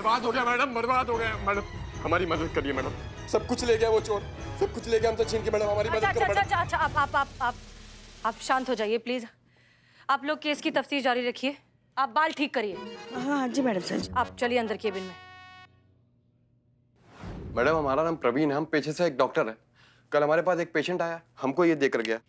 बर्बाद हो गया मैडम, बर्बाद हो गया मैडम। हमारी मदद करिए मैडम। सब कुछ ले गया वो चोर, सब कुछ ले गया हमसे छीन के। मैडम हमारी मदद करो मैडम। अच्छा, आप शांत हो जाइए प्लीज। आप लोग केस की तफ्तीश जारी रखिए। आप बाल ठीक करिए। हाँ जी मैडम सर। आप चलिए अंदर केबिन में। मैडम हमारा नाम प्रवीण है, हम पेशे से एक डॉक्टर है। कल हमारे पास एक पेशेंट आया, हमको ये देकर गया।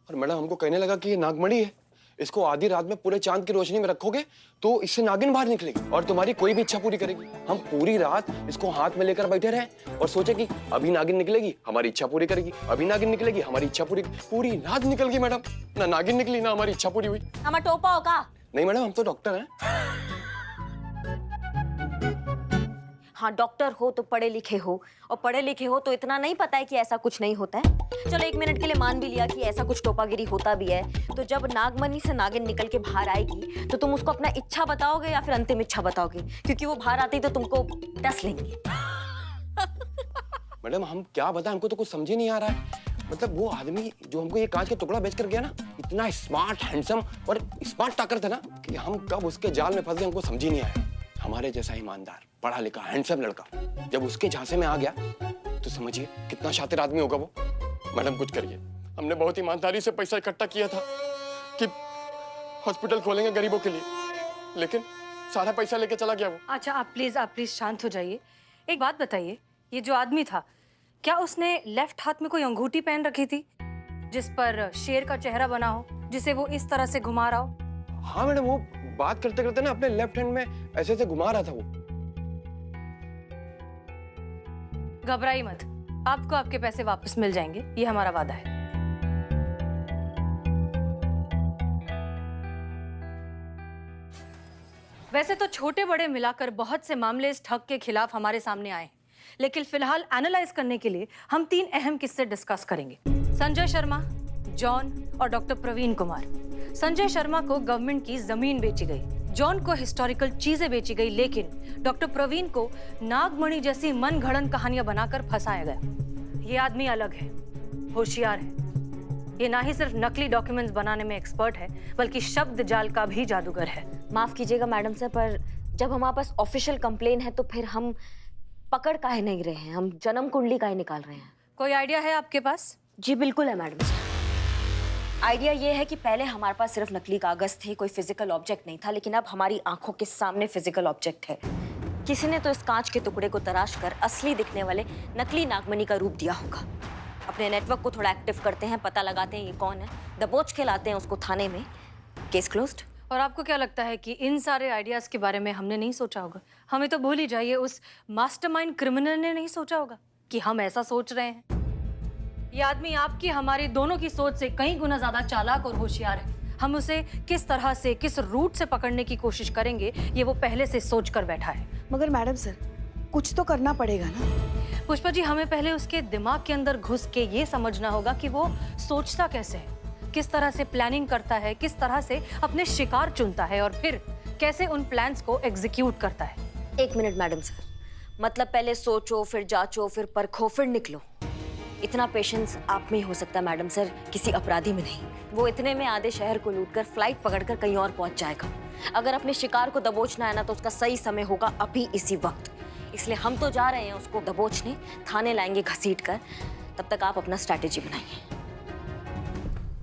और मैडम हमको कहने लगा कि ये नागमणि है, इसको आधी रात में पूरे चांद की रोशनी में रखोगे तो इससे नागिन बाहर निकलेगी और तुम्हारी कोई भी इच्छा पूरी करेगी। हम पूरी रात इसको हाथ में लेकर बैठे रहे और सोचे कि अभी नागिन निकलेगी, हमारी इच्छा पूरी करेगी, अभी नागिन निकलेगी, हमारी इच्छा पूरी। पूरी रात निकल गई मैडम, ना नागिन निकली ना हमारी इच्छा पूरी हुई। हमारा टोपा होगा। नहीं मैडम, हम तो डॉक्टर हैं। हाँ, डॉक्टर हो तो पढ़े लिखे हो, और पढ़े लिखे हो तो इतना नहीं पता है कि ऐसा कुछ नहीं होता है। चलो एक मिनट के लिए मान भी लिया कि ऐसा कुछ टोपागिरी होता भी है, तो जब नागमणि से नागिन निकल के बाहर आएगी तो तुम उसको अपना इच्छा बताओगे या फिर अंतिम इच्छा बताओगे? क्योंकि वो बाहर आती तो तुमको डस लेंगी। मैडम हम क्या बताएं, हमको तो कुछ समझ ही नहीं आ रहा है। मतलब वो आदमी जो हमको ये कांच का टुकड़ा बेच कर गया ना, इतना स्मार्ट, हैंडसम और स्मार्ट टाकर था ना कि हम कब उसके जाल में फंस गए हमको समझ ही नहीं आया। हमारे जैसा ईमानदार, पढ़ा लिखा, हैंडसम लड़का जब उसके झांसे में आ गया तो समझिए कितना शातिर आदमी होगा वो। मैडम कुछ करिए, हमने बहुत ईमानदारी से पैसा इकट्ठा किया था कि हॉस्पिटल खोलेंगे गरीबों के लिए, लेकिन सारा पैसा लेके चला गया वो। अच्छा आप प्लीज शांत हो जाइए। एक बात बताइए, ये जो आदमी था क्या उसने लेफ्ट हाथ में कोई अंगूठी पहन रखी थी जिस पर शेर का चेहरा बना हो, जिसे वो इस तरह से घुमा रहा हो? हाँ मैडम, वो बात करते करते ना अपने लेफ्ट हैंड में ऐसे ऐसे घुमा रहा था वो। घबराइए मत, आपको आपके पैसे वापस मिल जाएंगे, ये हमारा वादा है। वैसे तो छोटे बड़े मिलाकर बहुत से मामले इस ठग के खिलाफ हमारे सामने आए हैं, लेकिन फिलहाल एनालाइज करने के लिए हम 3 अहम किस्से डिस्कस करेंगे। संजय शर्मा, जॉन और डॉक्टर प्रवीण कुमार। संजय शर्मा को गवर्नमेंट की जमीन बेची गई, जॉन को हिस्टोरिकल चीजें बेची गई, लेकिन डॉक्टर प्रवीण को नागमणि जैसी मनगढ़ंत कहानियां बनाकर फंसाया गया। ये आदमी अलग है, होशियार है। ये ना ही सिर्फ नकली डॉक्यूमेंट्स बनाने में एक्सपर्ट है, बल्कि शब्द जाल का भी जादूगर है। माफ कीजिएगा मैडम सर, पर जब हमारे पास ऑफिशियल कंप्लेन है तो फिर हम पकड़ काहे नहीं रहे हैं, हम जन्म कुंडली काहे निकाल रहे हैं? कोई आइडिया है आपके पास? जी बिल्कुल है मैडम सर। आइडिया ये है कि पहले हमारे पास सिर्फ नकली कागज थे, कोई फिजिकल ऑब्जेक्ट नहीं था, लेकिन अब हमारी आंखों के सामने फिजिकल ऑब्जेक्ट है। किसी ने तो इस कांच के टुकड़े को तराश कर असली दिखने वाले नकली नागमणि का रूप दिया होगा। अपने नेटवर्क को थोड़ा एक्टिव करते हैं, पता लगाते हैं ये कौन है, दबोच के लाते हैं उसको थाने में, केस क्लोज्ड। और आपको क्या लगता है कि इन सारे आइडियाज के बारे में हमने नहीं सोचा होगा? हमें तो भूल ही जाइए, उस मास्टरमाइंड क्रिमिनल ने नहीं सोचा होगा कि हम ऐसा सोच रहे हैं। ये आदमी आपकी हमारी दोनों की सोच से कई गुना ज्यादा चालाक और होशियार है। हम उसे किस तरह से, किस रूट से पकड़ने की कोशिश करेंगे, ये वो पहले से सोच कर बैठा है। मगर मैडम सर कुछ तो करना पड़ेगा ना। पुष्पा जी, हमें पहले उसके दिमाग के अंदर घुस के ये समझना होगा कि वो सोचता कैसे है, किस तरह से प्लानिंग करता है, किस तरह से अपने शिकार चुनता है और फिर कैसे उन प्लान्स को एग्जीक्यूट करता है। एक मिनट मैडम सर, मतलब पहले सोचो, फिर जांचो, फिर परखो, फिर निकलो। इतना पेशेंस आप में ही हो सकता है मैडम सर, किसी अपराधी में नहीं। वो इतने में आधे शहर को लूटकर फ्लाइट पकड़कर कहीं और पहुंच जाएगा। अगर अपने शिकार को दबोचना है ना, तो उसका सही समय होगा अभी इसी वक्त। इसलिए हम तो जा रहे हैं उसको दबोचने, थाने लाएंगे घसीट कर। तब तक आप अपना स्ट्रैटेजी बनाइए।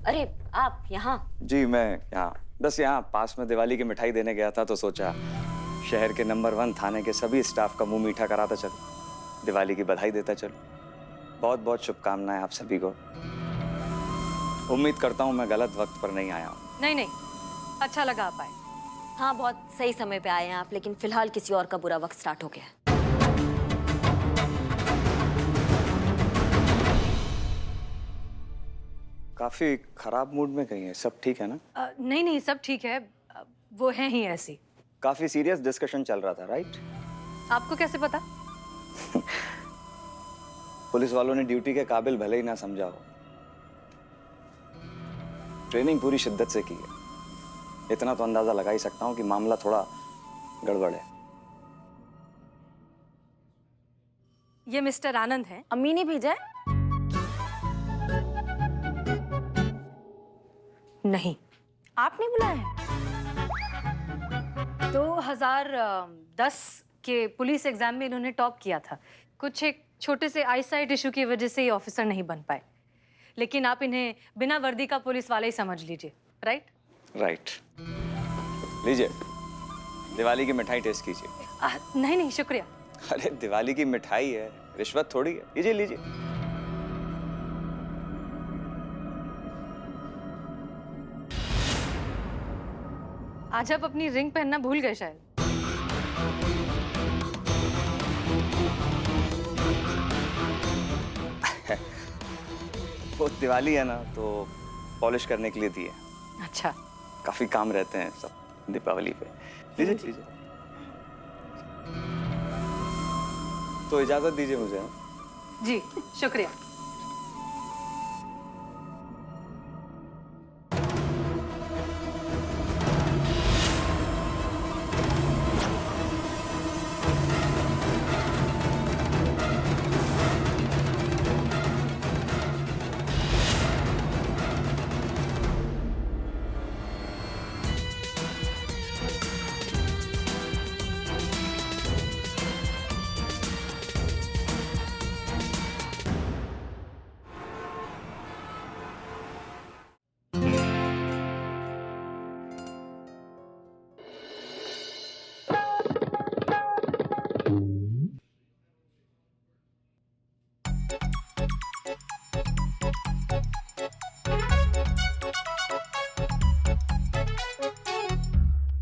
अरे आप यहाँ? जी मैं यहाँ, बस यहाँ पास में दिवाली की मिठाई देने गया था, तो सोचा शहर के नंबर 1 थाने के सभी स्टाफ का मुंह मीठा कराता चलो, दिवाली की बधाई देता चलो। बहुत बहुत शुभकामनाएं आप सभी को। उम्मीद करता हूँ मैं गलत वक्त पर नहीं आया हूँ। नहीं, अच्छा लगा आप आए। हाँ, बहुत सही समय पे आए हैं आप, लेकिन फिलहाल किसी और का बुरा वक्त स्टार्ट हो गया है। काफी खराब मूड में गई हैं, सब ठीक है ना? नहीं, सब ठीक है। वो है ही ऐसी। काफी सीरियस डिस्कशन चल रहा था, राइट? आपको कैसे पता? पुलिस वालों ने ड्यूटी के काबिल भले ही ना समझा हो, ट्रेनिंग पूरी शिद्दत से की है। इतना तो अंदाजा लगा ही सकता हूं कि मामला थोड़ा गड़बड़ है। ये मिस्टर आनंद हैं। अम्मी ने भेजा है? नहीं। आपने बुलाया है? 2010 के पुलिस एग्जाम में इन्होंने टॉप किया था। कुछ एक छोटे से आईसाइट इशू की वजह से ये ऑफिसर नहीं बन पाए, लेकिन आप इन्हें बिना वर्दी का पुलिस वाला ही समझ लीजिए, राइट? राइट। लीजिए, दिवाली की मिठाई टेस्ट कीजिए। नहीं नहीं, शुक्रिया। अरे दिवाली की मिठाई है, रिश्वत थोड़ी है। लीजिए लीजिए। आज आप अपनी रिंग पहनना भूल गए शायद। वो दिवाली है ना, तो पॉलिश करने के लिए दी है। अच्छा, काफी काम रहते हैं सब दीपावली पे। लीजिए लीजिए। तो इजाजत दीजिए मुझे। जी शुक्रिया।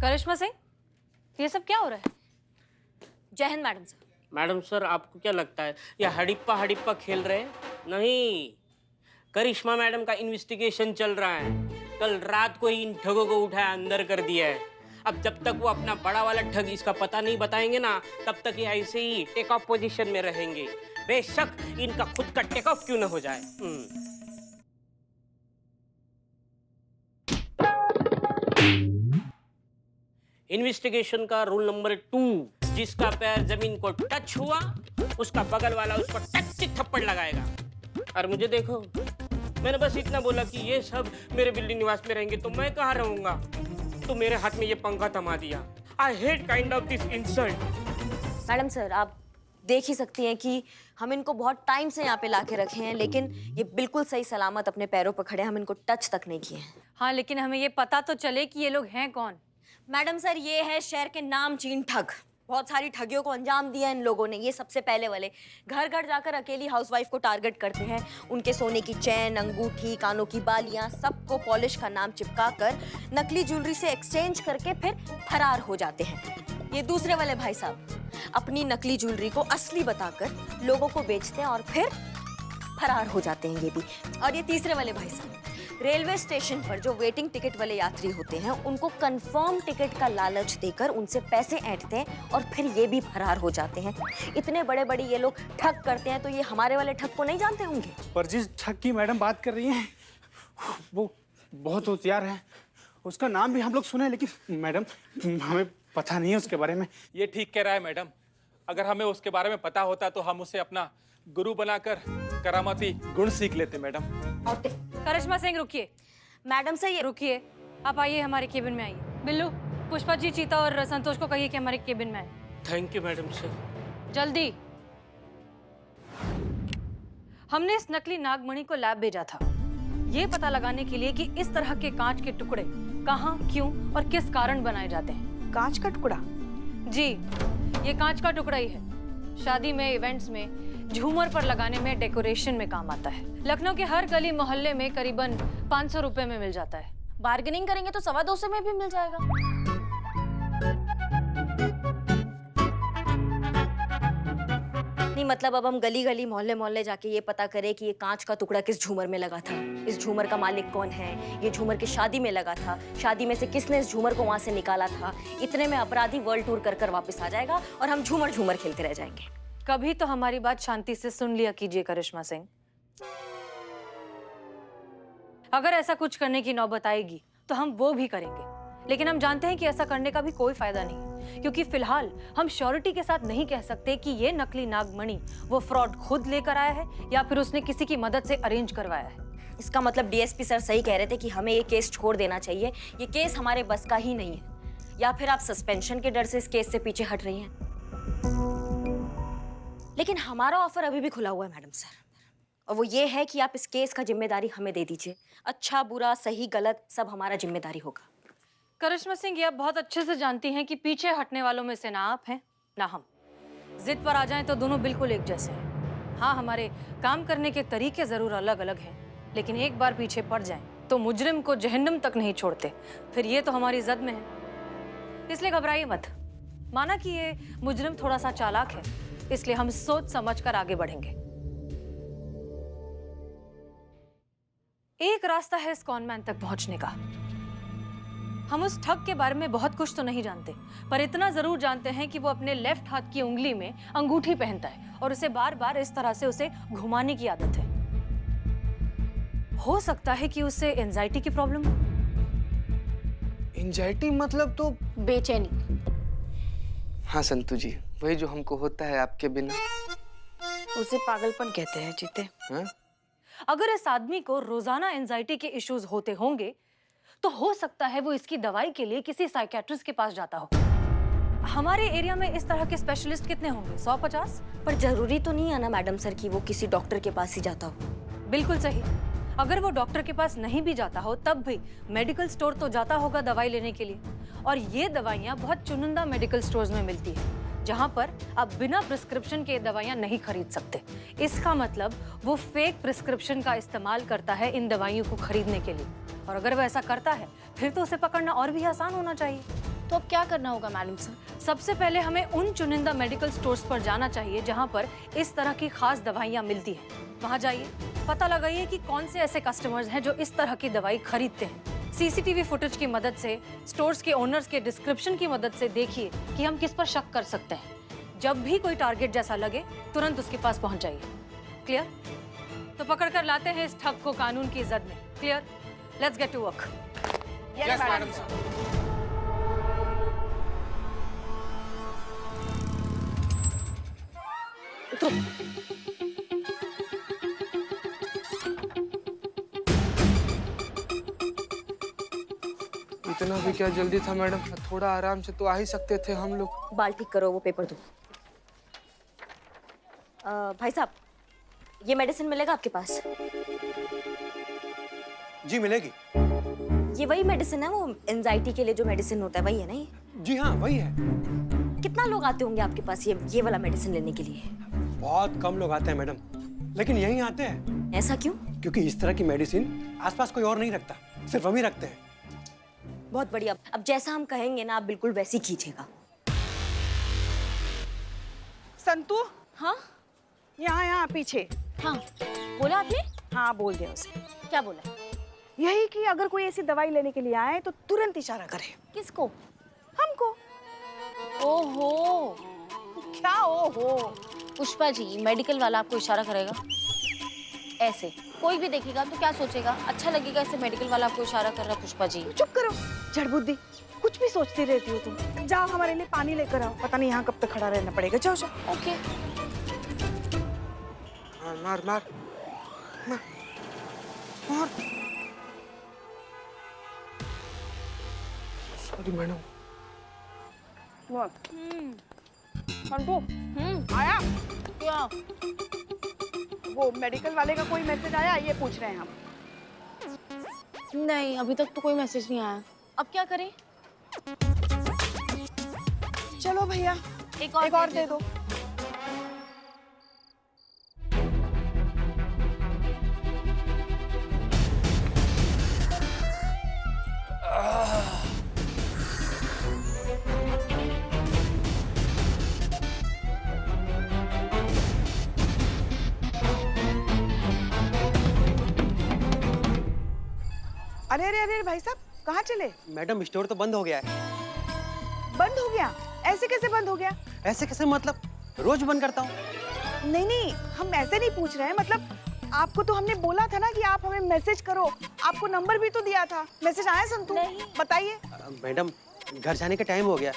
करिश्मा सिंह, ये सब क्या हो रहा है? जय Hind madam sir. Madam sir, आपको क्या लगता है ये हड़िप्पा हड़िप्पा खेल रहे हैं? नहीं, करिश्मा मैडम का इन्वेस्टिगेशन चल रहा है। कल रात को ही इन ठगों को उठाया अंदर कर दिया है। अब जब तक वो अपना बड़ा वाला ठग इसका पता नहीं बताएंगे ना, तब तक ये ऐसे ही टेक ऑफ पोजीशन में रहेंगे। बेशक इनका खुद का टेक ऑफ क्यों ना हो जाए। इन्वेस्टिगेशन का रूल नंबर 2, जिसका पैर जमीन को टच हुआ उसका बगल वाला उसको टच थप्पड़ लगाएगा। और मुझे देखो, मैंने बस इतना बोला कि ये सब मेरे बिल्डिंग निवास में रहेंगे तो मैं कहाँ रहूंगा, तो मेरे हाथ में ये पंखा थमा दिया। I hate kind of this insult. Madam sir, आप देख ही सकती हैं कि हम इनको बहुत टाइम से यहाँ पे लाके रखे हैं, लेकिन ये बिल्कुल सही सलामत अपने पैरों पर खड़े हैं। हम इनको टच तक नहीं किए हैं। हाँ, लेकिन हमें ये पता तो चले कि ये लोग हैं कौन। मैडम सर, ये है शहर के नामचीन ठग। बहुत सारी ठगियों को अंजाम दिया इन लोगों ने। ये सबसे पहले वाले घर घर जाकर अकेली हाउसवाइफ को टारगेट करते हैं। उनके सोने की चैन, अंगूठी, कानों की बालियां सबको पॉलिश का नाम चिपका कर नकली ज्वेलरी से एक्सचेंज करके फिर फरार हो जाते हैं। ये दूसरे वाले भाई साहब अपनी नकली ज्वेलरी को असली बताकर लोगों को बेचते हैं और फिर फरार हो जाते हैं ये भी। और ये तीसरे वाले भाई साहब रेलवे स्टेशन पर जो वेटिंग टिकट वाले यात्री होते हैं उनको कंफर्म टिकट का लालच देकर उनसे पैसे ऐंठते हैं और फिर ये भी फरार हो जाते हैं। इतने बड़े बड़े ये लोग ठग करते हैं, तो ये हमारे वाले ठग को नहीं जानते होंगे? पर जिस ठग की मैडम बात कर रही हैं वो बहुत होशियार है। उसका नाम भी हम लोग सुने, लेकिन मैडम हमें पता नहीं है उसके बारे में। ये ठीक कह रहा है मैडम। अगर हमें उसके बारे में पता होता तो हम उसे अपना गुरु बनाकर करामाती गुण सीख लेते मैडम। करिश्मा सिंह, रुकिए। मैडम सर, ये रुकिए, आप आइए हमारे केबिन में आइए। बिल्लू, पुष्पा जी, चीता और संतोष को कहिए कि हमारे केबिन में आए। Thank you madam sir. जल्दी। हमने इस नकली नागमणि को लैब भेजा था, ये पता लगाने के लिए कि इस तरह के कांच के टुकड़े कहाँ, क्यों और किस कारण बनाए जाते हैं। कांच का टुकड़ा? जी, ये कांच का टुकड़ा ही है। शादी में, इवेंट्स में, झूमर पर लगाने में, डेकोरेशन में काम आता है। लखनऊ के हर गली मोहल्ले में करीबन 500 रुपए में मिल जाता है। बार्गेनिंग करेंगे तो 225 में भी मिल जाएगा। नहीं मतलब अब हम गली गली मोहल्ले मोहल्ले जाके ये पता करें कि ये कांच का टुकड़ा किस झूमर में लगा था, इस झूमर का मालिक कौन है, ये झूमर की शादी में लगा था, शादी में से किसने इस झूमर को वहां से निकाला था। इतने में अपराधी वर्ल्ड टूर कर कर वापस आ जाएगा और हम झूमर झूमर खेलते रह जाएंगे। कभी तो हमारी बात शांति से सुन लिया कीजिए करिश्मा सिंह। अगर ऐसा कुछ करने की नौबत आएगी तो हम वो भी करेंगे, लेकिन हम जानते हैं कि ऐसा करने का भी कोई फायदा नहीं, क्योंकि फिलहाल हम श्योरिटी के साथ नहीं कह सकते कि ये नकली नागमणि वो फ्रॉड खुद लेकर आया है या फिर उसने किसी की मदद से अरेंज करवाया है। इसका मतलब डीएसपी सर सही कह रहे थे कि हमें ये केस छोड़ देना चाहिए। ये केस हमारे बस का ही नहीं है। या फिर आप सस्पेंशन के डर से इस केस से पीछे हट रही हैं? लेकिन हमारा ऑफर अभी भी खुला हुआ है मैडम सर, और वो ये है कि आप इस केस का जिम्मेदारी हमें दे दीजिए। अच्छा बुरा सही गलत सब हमारा जिम्मेदारी होगा। करिश्मा सिंह, ये आप बहुत अच्छे से जानती हैं कि पीछे हटने वालों में से ना आप हैं ना हम। जिद पर आ जाएं तो दोनों बिल्कुल एक जैसे हैं। हाँ, हमारे काम करने के तरीके जरूर अलग अलग हैं, लेकिन एक बार पीछे पड़ जाएं तो मुजरिम को जहन्नम तक नहीं छोड़ते। फिर ये तो हमारी जद में है, इसलिए घबराइए मत। माना कि ये मुजरिम थोड़ा सा चालाक है, इसलिए हम सोच समझ कर आगे बढ़ेंगे। एक रास्ता है इस कॉनमैन तक पहुंचने का। हम उस ठग के बारे में बहुत कुछ तो नहीं जानते, पर इतना जरूर जानते हैं कि वो अपने लेफ्ट हाथ की उंगली में अंगूठी पहनता है और उसे बार बार इस तरह से उसे घुमाने की आदत है। हो सकता है कि उसे एंजाइटी की प्रॉब्लम हो। एंजाइटी मतलब तो बेचैनी। हाँ संतू जी, वही जो हमको होता है आपके बिना। उसे पागलपन कहते हैं जीते। हाँ? अगर इस आदमी को रोजाना एंजाइटी के इश्यूज होते होंगे तो हो सकता है वो इसकी दवाई के लिए किसी साइकियाट्रिस्ट के पास जाता हो। हमारे एरिया में इस तरह के स्पेशलिस्ट कितने होंगे? 100-50? पर जरूरी तो नहीं है ना मैडम सर कि वो किसी डॉक्टर के पास ही जाता हो। बिल्कुल सही। अगर वो डॉक्टर के पास नहीं भी जाता हो तब भी मेडिकल स्टोर तो जाता होगा दवाई लेने के लिए, और ये दवाइयाँ बहुत चुनिंदा मेडिकल स्टोर्स में मिलती है जहाँ पर आप बिना प्रिस्क्रिप्शन के दवाइयाँ नहीं खरीद सकते। इसका मतलब वो फेक प्रिस्क्रिप्शन का इस्तेमाल करता है इन दवाइयों को खरीदने के लिए, और अगर वो ऐसा करता है फिर तो उसे पकड़ना और भी आसान होना चाहिए। तो अब क्या करना होगा मैडम सर? सबसे पहले हमें उन चुनिंदा मेडिकल स्टोर्स पर जाना चाहिए जहाँ पर इस तरह की खास दवाइयाँ मिलती हैं। वहाँ जाइए, पता लगाइए कि कौन से ऐसे कस्टमर्स हैं जो इस तरह की दवाई खरीदते हैं। सीसीटीवी फुटेज की मदद से, स्टोर्स के ओनर्स के डिस्क्रिप्शन की मदद से देखिए कि हम किस पर शक कर सकते हैं। जब भी कोई टारगेट जैसा लगे तुरंत उसके पास पहुंच जाइए। क्लियर? तो पकड़ कर लाते हैं इस ठग को कानून की जद में। Clear? Let's get to work. Yes madam. इतना भी क्या जल्दी था मैडम? थोड़ा आराम से तो आ ही सकते थे हम लोग। बाल ठीक करो, वो पेपर दो। भाई साहब, ये मेडिसिन मिलेगा आपके पास? जी मिलेगी। ये वही मेडिसिन है, वो एंजाइटी के लिए जो मेडिसिन होता है वही है ना ये? जी हाँ वही है। कितना लोग आते होंगे आपके पास ये वाला मेडिसिन लेने के लिए? बहुत कम लोग आते हैं मैडम, लेकिन यहीं आते हैं। ऐसा क्यों? क्योंकि इस तरह की मेडिसिन आसपास कोई और नहीं रखता, सिर्फ हम ही रखते हैं। बहुत बढ़िया। अब जैसा हम कहेंगे ना आप बिल्कुल वैसे ही कीजिएगा। संतू, हाँ यहाँ यहाँ पीछे। हाँ, बोला आपने? हाँ बोल दिया उसे। क्या बोला? यही कि अगर कोई ऐसी दवाई लेने के लिए आए तो तुरंत इशारा करे। किसको? हमको। ओहो, क्या ओहो? पुष्पा जी, मेडिकल वाला आपको इशारा करेगा ऐसे? कोई भी देखेगा तो क्या सोचेगा? अच्छा लगेगा ऐसे मेडिकल वाला आपको इशारा कर रहा? पुष्पा जी चुप करो, जड़ बुद्धि, कुछ भी सोचती रहती हो तुम। जाओ हमारे लिए पानी लेकर आओ, पता नहीं यहाँ कब तक खड़ा रहना पड़ेगा। जाओ जाओ। ओके। मार मार मार मार मार। Sorry madam. संतू, आया? क्या? वो मेडिकल वाले का कोई मैसेज आया, ये पूछ रहे हैं हम। नहीं, अभी तक तो कोई मैसेज नहीं आया। अब क्या करें? चलो भैया, एक और दे दो। अरे अरे अरे भाई साहब, कहाँ चले? मैडम स्टोर तो बंद हो गया है। बंद हो गया? ऐसे कैसे बंद हो गया? ऐसे कैसे मतलब? रोज बंद करता हूँ। नहीं नहीं, हम ऐसे नहीं पूछ रहे हैं, मतलब आपको तो हमने बोला था ना कि आप हमें मैसेज करो, आपको नंबर भी तो दिया था। मैसेज आया संतू? नहीं। बताइए। मैडम घर जाने का टाइम हो गया।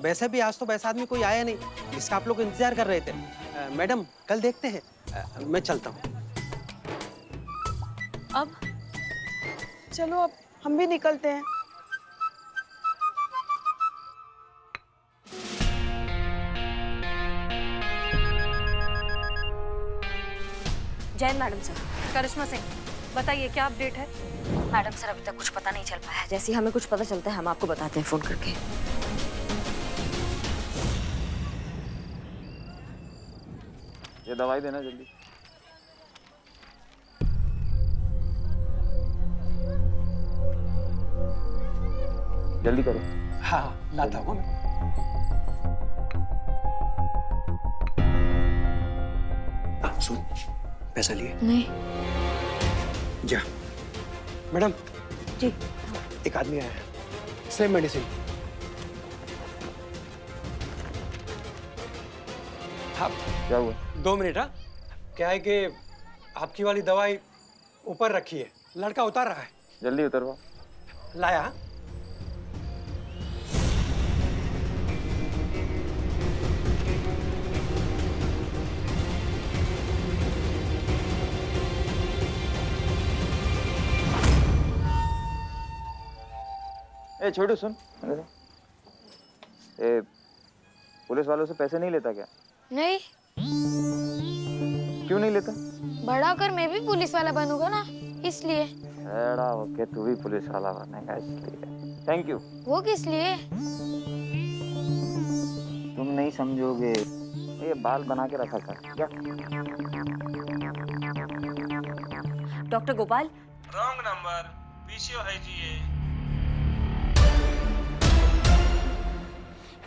वैसे भी आज तो वैसा आदमी कोई आया नहीं जिसका आप लोग इंतजार कर रहे थे। मैडम कल देखते हैं। मैं चलता हूँ। अब चलो अब हम भी निकलते हैं। Jain madam sir. करिश्मा सिंह, बताइए क्या अपडेट है? मैडम सर अभी तक कुछ पता नहीं चल पाया। जैसे ही हमें कुछ पता चलता है हम आपको बताते हैं फोन करके। ये दवाई देना जल्दी। जल्दी करो। हाँ लाता हूँ मैं। सुन, पैसा लिए? नहीं। जा। मैडम जी। एक आदमी आया है, सेम मेडिसिन। हाँ क्या हुआ? 2 मिनट। हाँ क्या है कि आपकी वाली दवाई ऊपर रखी है, लड़का उतार रहा है। जल्दी उतरवा। लाया? हाँ? ए छोटू सुन, ए पुलिस वालों से पैसे नहीं लेता क्या? नहीं, क्यों नहीं लेता? बड़ा होकर मैं भी पुलिस वाला बनूंगा ना, इसलिए। बड़ा होके तू भी पुलिस वाला बनेगा इसलिए। Thank you. वो किस लिए? तुम नहीं समझोगे। ये बाल बना के रखा कर क्या? Doctor Gopal. Wrong number, PCO है जी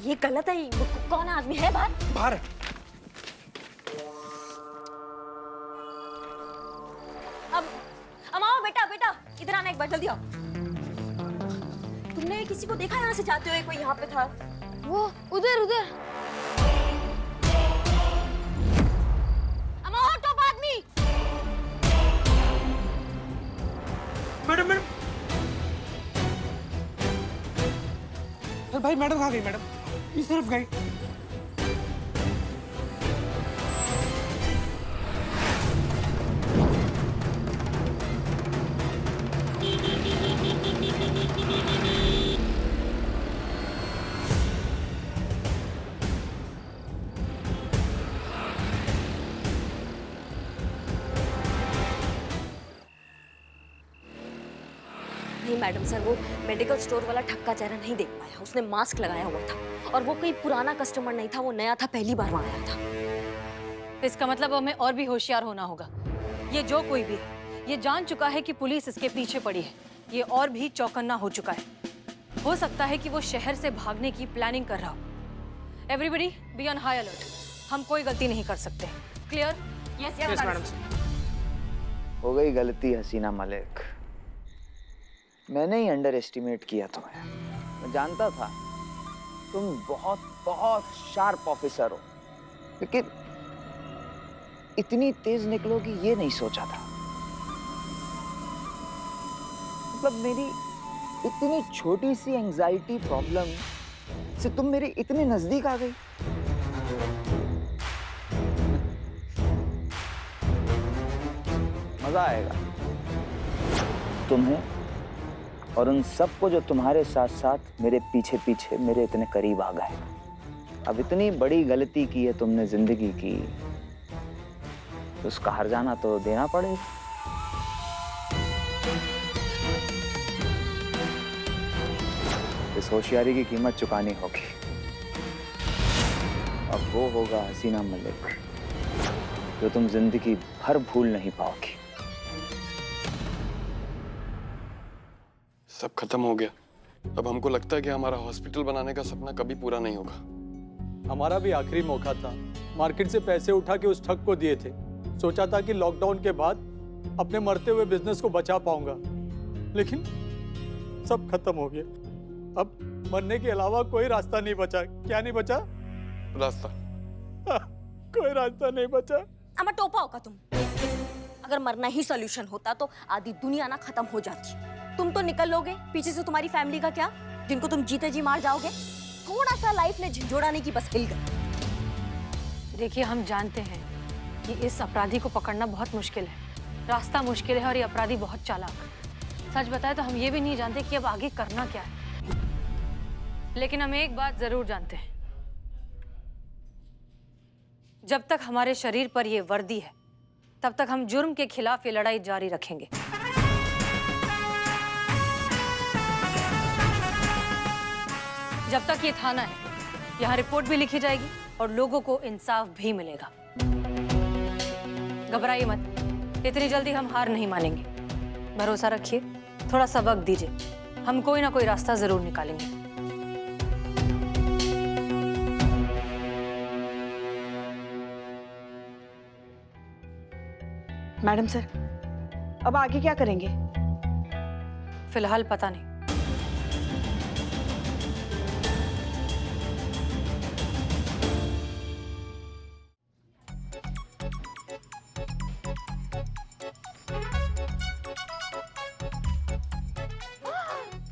ये गलत है। कौन आदमी है बाहर? बाहर। अब आओ बेटा, बेटा इधर आना एक बार, जल्दी आओ। तुमने किसी को देखा यहाँ से जाते हुए? कोई यहाँ पे था? वो उधर उधर। अमाओ टॉप आदमी। Madam madam. अरे भाई मैडम कहाँ गई? मैडम इस तरफ गई। नहीं मैडम सर, वो मेडिकल स्टोर वाला ठक्का चेहरा नहीं देख पाया। उसने मास्क लगाया हुआ था और वो कोई पुराना कस्टमर नहीं था, वो नया था, पहली बार वहां आया था। इसका मतलब हमें और भी होशियार होना होगा। ये जो कोई भी है, ये जान चुका है कि पुलिस इसके पीछे पड़ी है। ये और भी चौकन्ना हो चुका है। हो सकता है कि वो शहर से भागने की प्लानिंग कर रहा हो। Everybody be on high alert. हम कोई गलती नहीं कर सकते। क्लियर? Yes yes madam. हो गई गलती हसीना मलिक। मैंने ही अंडर एस्टिमेट किया तुम्हें। मैं जानता था तुम बहुत बहुत शार्प ऑफिसर हो, लेकिन इतनी तेज निकलोगी ये नहीं सोचा था। मतलब मेरी इतनी छोटी सी एंजाइटी प्रॉब्लम से तुम मेरे इतने नजदीक आ गई। मजा आएगा तुम्हें और उन सबको जो तुम्हारे साथ साथ मेरे पीछे पीछे मेरे इतने करीब आ गए। अब इतनी बड़ी गलती की है तुमने जिंदगी की, तो उसका हर्जाना तो देना पड़ेगा। इस होशियारी की कीमत चुकानी होगी। अब वो होगा हसीना मलिक जो तुम जिंदगी भर भूल नहीं पाओगी। सब खत्म हो गया। अब हमको लगता है कि हमारा हॉस्पिटल बनाने का सपना कभी पूरा नहीं होगा। हमारा भी आखिरी मौका था। मार्केट से पैसे उठा के उस ठग को दिए थे। सोचा था कि लॉकडाउन के बाद अपने मरते हुए बिजनेस को बचा पाऊंगा, लेकिन सब खत्म हो गया। अब मरने के अलावा कोई रास्ता नहीं बचा। क्या नहीं बचा? रास्ता। कोई रास्ता नहीं बचा। अमा टोपा होगा तुम। अगर मरना ही सॉल्यूशन होता तो आधी दुनिया ना खत्म हो जाती। तुम तो निकल लोगे, पीछे से तुम्हारी फैमिली का क्या, जिनको तुम जीते जी मार जाओगे। थोड़ा सा लाइफ में झंझोड़ाने की बस हिल गई। देखिए, हम जानते हैं कि इस अपराधी को पकड़ना बहुत मुश्किल है, रास्ता मुश्किल है और ये अपराधी बहुत चालाक। सच बताए तो हम ये भी नहीं जानते कि अब आगे करना क्या है, लेकिन हम एक बात जरूर जानते हैं, जब तक हमारे शरीर पर ये वर्दी है तब तक हम जुर्म के खिलाफ ये लड़ाई जारी रखेंगे। जब तक ये थाना है, यहाँ रिपोर्ट भी लिखी जाएगी और लोगों को इंसाफ भी मिलेगा। घबराइए मत, इतनी जल्दी हम हार नहीं मानेंगे। भरोसा रखिए, थोड़ा सा वक्त दीजिए, हम कोई ना कोई रास्ता जरूर निकालेंगे। मैडम सर, अब आगे क्या करेंगे? फिलहाल पता नहीं।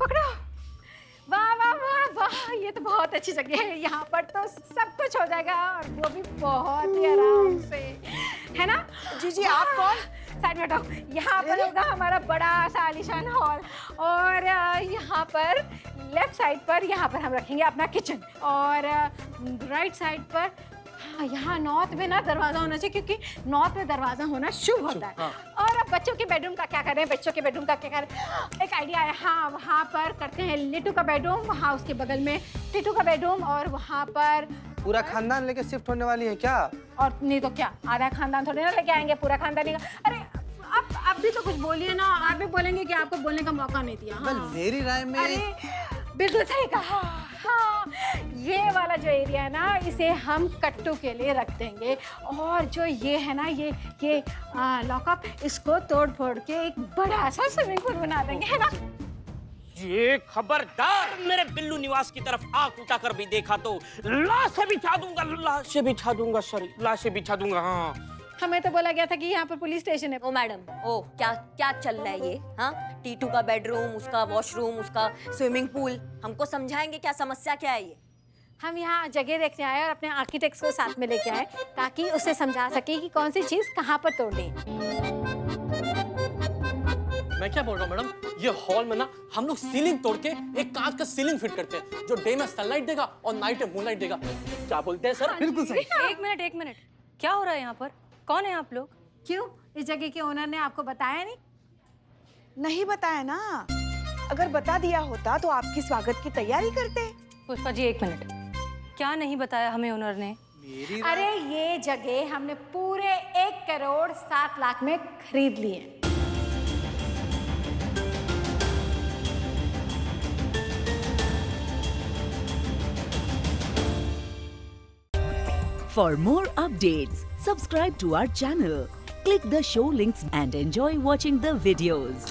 पकड़ो। वाह वाह वाह वाह, ये तो बहुत अच्छी जगह है। यहाँ पर तो सब कुछ हो जाएगा और वो भी बहुत ही आराम से, है ना? जी जी, आप कौन? साइड में हटाओ। यहाँ पर होगा हमारा बड़ा सा आलीशान हॉल और यहाँ पर लेफ्ट साइड पर यहाँ पर हम रखेंगे अपना किचन और राइट साइड पर हाँ यहाँ नॉर्थ में ना दरवाजा होना चाहिए क्योंकि नॉर्थ में दरवाजा होना शुभ होता है। और अब बच्चों के बेडरूम का क्या करें? बच्चों के बेडरूम का क्या करें? एक आइडिया है, हाँ वहाँ पर करते हैं लिट्टू का बेडरूम, वहाँ उसके बगल में टिटू का बेडरूम और वहाँ पर पूरा खानदान लेके शिफ्ट होने वाली है क्या? और नहीं तो क्या, आधा खानदान थोड़ी ना लेके आएंगे, पूरा खानदान ही। अरे आप भी तो कुछ बोलिए ना, आप भी बोलेंगे कि आपको बोलने का मौका नहीं दिया। हाँ। मेरी राय में अरे बिल्कुल सही कहा। हाँ, ये वाला जो एरिया है ना, इसे हम कट्टू के लिए रख देंगे और जो ये है ना, ये लॉकअप, इसको तोड़ फोड़ के एक बड़ा सा स्विमिंग पूल बना देंगे, है ना? ये खबरदार मेरे बिल्लू निवास की तरफ आंख उठाकर भी देखा तो लाशें बिछा दूंगा, लाशें बिछा दूंगा, सॉरी लाशें बिछा दूंगा। हाँ, हमें तो बोला गया था कि यहाँ पर पुलिस स्टेशन है। ओ मैडम, ओ क्या क्या चल रहा है ये? हाँ, टीटू का बेडरूम, उसका वॉशरूम, उसका स्विमिंग पूल, हमको समझाएंगे क्या समस्या क्या है ये? हम यहाँ जगह देखने आए और अपने आर्किटेक्ट्स को साथ में लेके आए ताकि उसे समझा सके कि कौन सी चीज कहाँ पर तोड़नी है। मैं क्या बोल रहा हूँ मैडम, ये हॉल में ना हम लोग सीलिंग तोड़ के एक कांच का सीलिंग फिट करते हैं जो डे में सनलाइट देगा और नाइट में मूनलाइट देगा। क्या बोलते हैं सर? बिल्कुल सही। एक मिनट, क्या हो रहा है यहाँ पर? कौन है आप लोग? क्यों, इस जगह के ओनर ने आपको बताया नहीं? नहीं बताया ना, अगर बता दिया होता तो आपकी स्वागत की तैयारी करते। पुष्पा जी एक मिनट, क्या नहीं बताया हमें ओनर ने? अरे ये जगह हमने पूरे 1 करोड़ 7 लाख में खरीद ली है। For more updates, subscribe to our channel, click the show links and enjoy watching the videos.